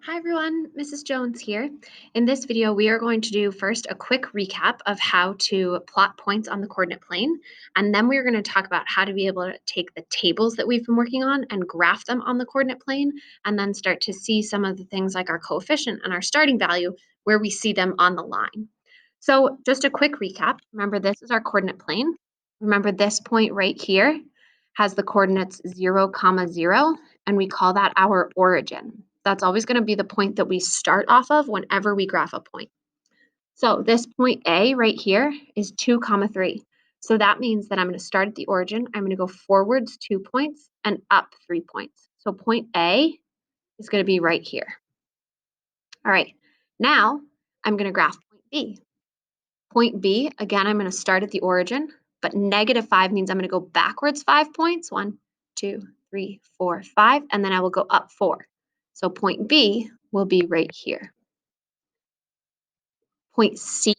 Hi everyone, Mrs. Jones here. In this video, we are going to do first a quick recap of how to plot points on the coordinate plane, and then we're going to talk about how to be able to take the tables that we've been working on and graph them on the coordinate plane, and then start to see some of the things like our coefficient and our starting value where we see them on the line. So just a quick recap. Remember, this is our coordinate plane. Remember, this point right here has the coordinates 0, 0, and we call that our origin. That's always going to be the point that we start off of whenever we graph a point. So this point A right here is 2, 3. So that means that I'm going to start at the origin. I'm going to go forwards 2 points and up 3 points. So point A is going to be right here. All right, now I'm going to graph point B. Point B, again, I'm going to start at the origin, but -5 means I'm going to go backwards 5 points. 1, 2, 3, 4, 5, and then I will go up 4. So point B will be right here. Point C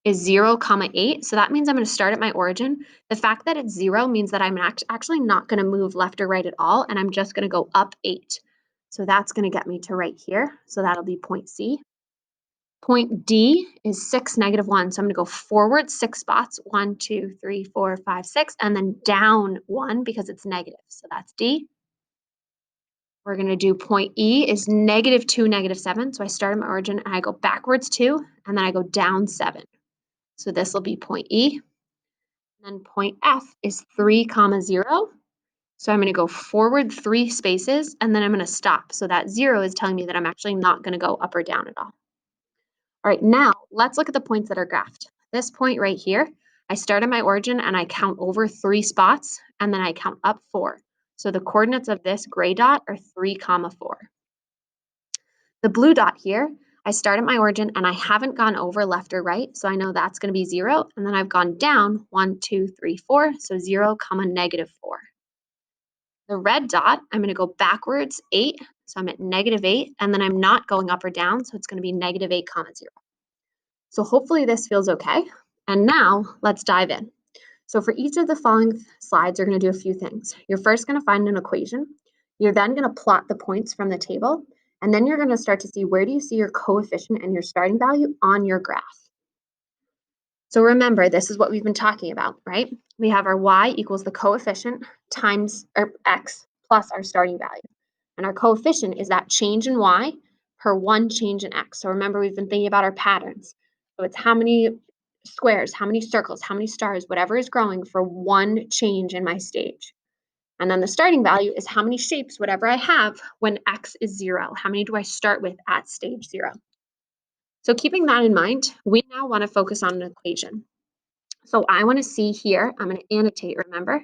is 0, 8. So that means I'm going to start at my origin. The fact that it's 0 means that I'm actually not going to move left or right at all, and I'm just going to go up 8. So that's going to get me to right here. So that'll be point C. Point D is 6, -1. So I'm going to go forward 6 spots, 1, 2, 3, 4, 5, 6, and then down 1 because it's negative. So that's D. We're going to do point E is -2, -7. So I start at my origin and I go backwards 2, and then I go down 7. So this will be point E. And then point F is 3, 0. So I'm going to go forward 3 spaces, and then I'm going to stop. So that 0 is telling me that I'm actually not going to go up or down at all. All right, now let's look at the points that are graphed. This point right here, I start at my origin and I count over 3 spots, and then I count up 4. So the coordinates of this gray dot are 3, 4. The blue dot here, I start at my origin and I haven't gone over left or right, so I know that's going to be 0, and then I've gone down 1, 2, 3, 4, so 0, -4. The red dot, I'm going to go backwards 8, so I'm at -8, and then I'm not going up or down, so it's going to be -8, 0. So hopefully this feels okay. And now let's dive in. So for each of the following slides, you're going to do a few things. You're first going to find an equation. You're then going to plot the points from the table. And then you're going to start to see where do you see your coefficient and your starting value on your graph. So remember, this is what we've been talking about, right? We have our y equals the coefficient times our x plus our starting value. And our coefficient is that change in y per one change in x. So remember, we've been thinking about our patterns. So it's how many squares, how many circles, how many stars, whatever is growing for one change in my stage. And then the starting value is how many shapes, whatever I have, when x is 0. How many do I start with at stage 0? So keeping that in mind, we now want to focus on an equation. So I want to see here, I'm going to annotate, remember,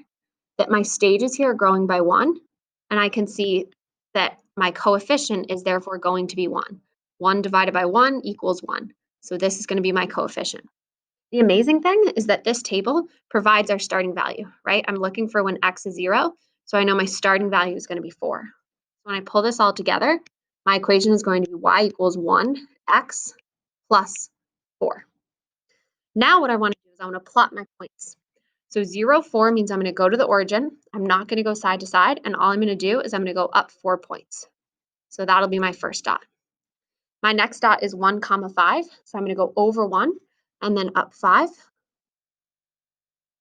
that my stages here are growing by 1, and I can see that my coefficient is therefore going to be 1. 1 divided by 1 equals 1. So this is going to be my coefficient. The amazing thing is that this table provides our starting value, right? I'm looking for when x is 0, so I know my starting value is going to be 4. So when I pull this all together, my equation is going to be y equals 1x plus 4. Now what I want to do is I want to plot my points. So 0, 4 means I'm going to go to the origin. I'm not going to go side to side, and all I'm going to do is I'm going to go up 4 points. So that'll be my first dot. My next dot is 1, 5, so I'm going to go over 1 and then up 5.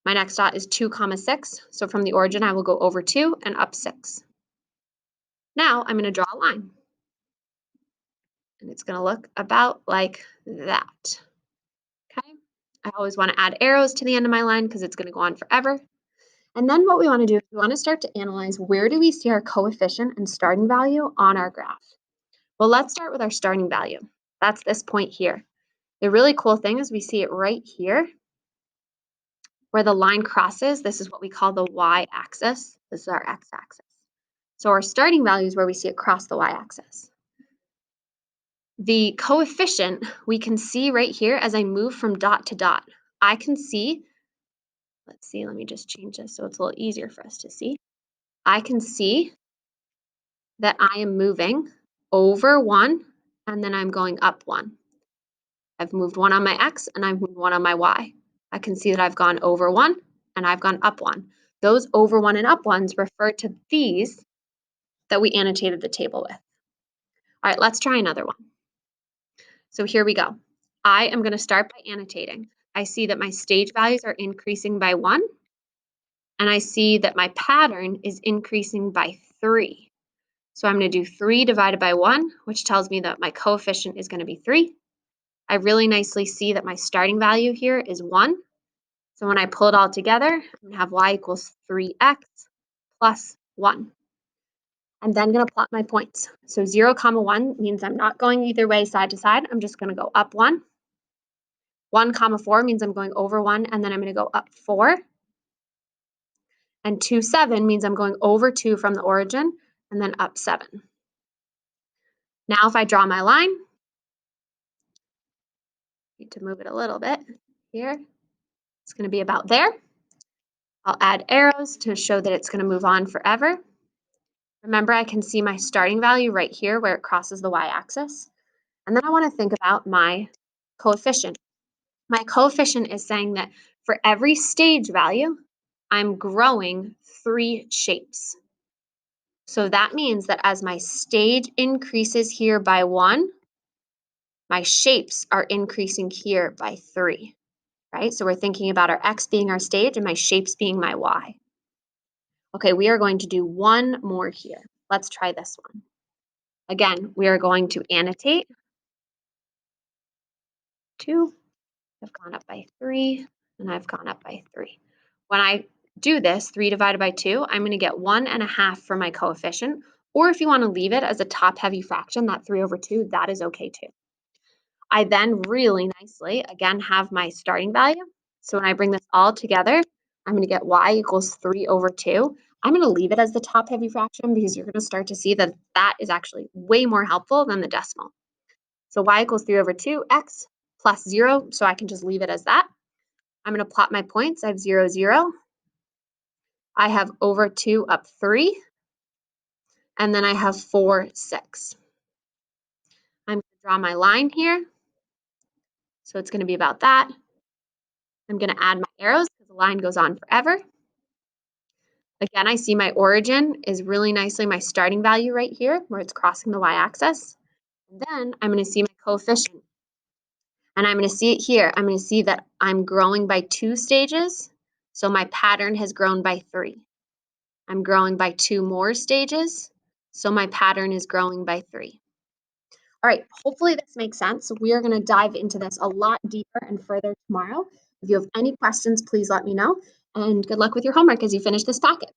My next dot is 2, 6, so from the origin I will go over 2 and up 6. Now I'm going to draw a line, and it's going to look about like that. Okay. I always want to add arrows to the end of my line because it's going to go on forever. And then what we want to do is we want to start to analyze where do we see our coefficient and starting value on our graph. Well, let's start with our starting value. That's this point here. The really cool thing is we see it right here where the line crosses. This is what we call the y-axis. This is our x-axis. So our starting value is where we see it cross the y-axis. The coefficient we can see right here as I move from dot to dot. I can see, let's see, let me just change this so it's a little easier for us to see. I can see that I am moving over 1 and then I'm going up 1. I've moved 1 on my x and I've moved 1 on my y. I can see that I've gone over 1 and I've gone up 1. Those over 1 and up 1s refer to these that we annotated the table with. All right, let's try another one. So here we go. I am going to start by annotating. I see that my stage values are increasing by 1, and I see that my pattern is increasing by 3. So I'm going to do 3 divided by 1, which tells me that my coefficient is going to be 3. I really nicely see that my starting value here is 1. So when I pull it all together, I'm going to have y equals 3x plus 1. I'm then going to plot my points. So 0, 1 means I'm not going either way side to side. I'm just going to go up 1. 1, 4 means I'm going over 1, and then I'm going to go up 4. And 2, 7 means I'm going over 2 from the origin and then up 7. Now if I draw my line, need to move it a little bit here. It's going to be about there. I'll add arrows to show that it's going to move on forever. Remember, I can see my starting value right here where it crosses the y-axis. And then I want to think about my coefficient. My coefficient is saying that for every stage value, I'm growing 3 shapes. So that means that as my stage increases here by 1, my shapes are increasing here by 3, right? So we're thinking about our x being our stage and my shapes being my y. Okay, we are going to do one more here. Let's try this one. Again, we are going to annotate. 2, I've gone up by 3, and I've gone up by 3. When I do this, 3 divided by 2, I'm going to get 1.5 for my coefficient. Or if you want to leave it as a top-heavy fraction, that 3 over 2, that is okay too. I then really nicely, again, have my starting value. So when I bring this all together, I'm going to get y equals 3 over 2. I'm going to leave it as the top-heavy fraction because you're going to start to see that that is actually way more helpful than the decimal. So y equals 3 over 2, x plus 0, so I can just leave it as that. I'm going to plot my points. I have 0, 0. I have over 2 up 3. And then I have 4, 6. I'm going to draw my line here. So it's going to be about that. I'm going to add my arrows because the line goes on forever. Again, I see my origin is really nicely my starting value right here where it's crossing the y-axis. And then I'm going to see my coefficient. And I'm going to see it here. I'm going to see that I'm growing by 2 stages. So my pattern has grown by 3. I'm growing by 2 more stages. So my pattern is growing by 3. All right, hopefully this makes sense. We are going to dive into this a lot deeper and further tomorrow. If you have any questions, please let me know. And good luck with your homework as you finish this packet.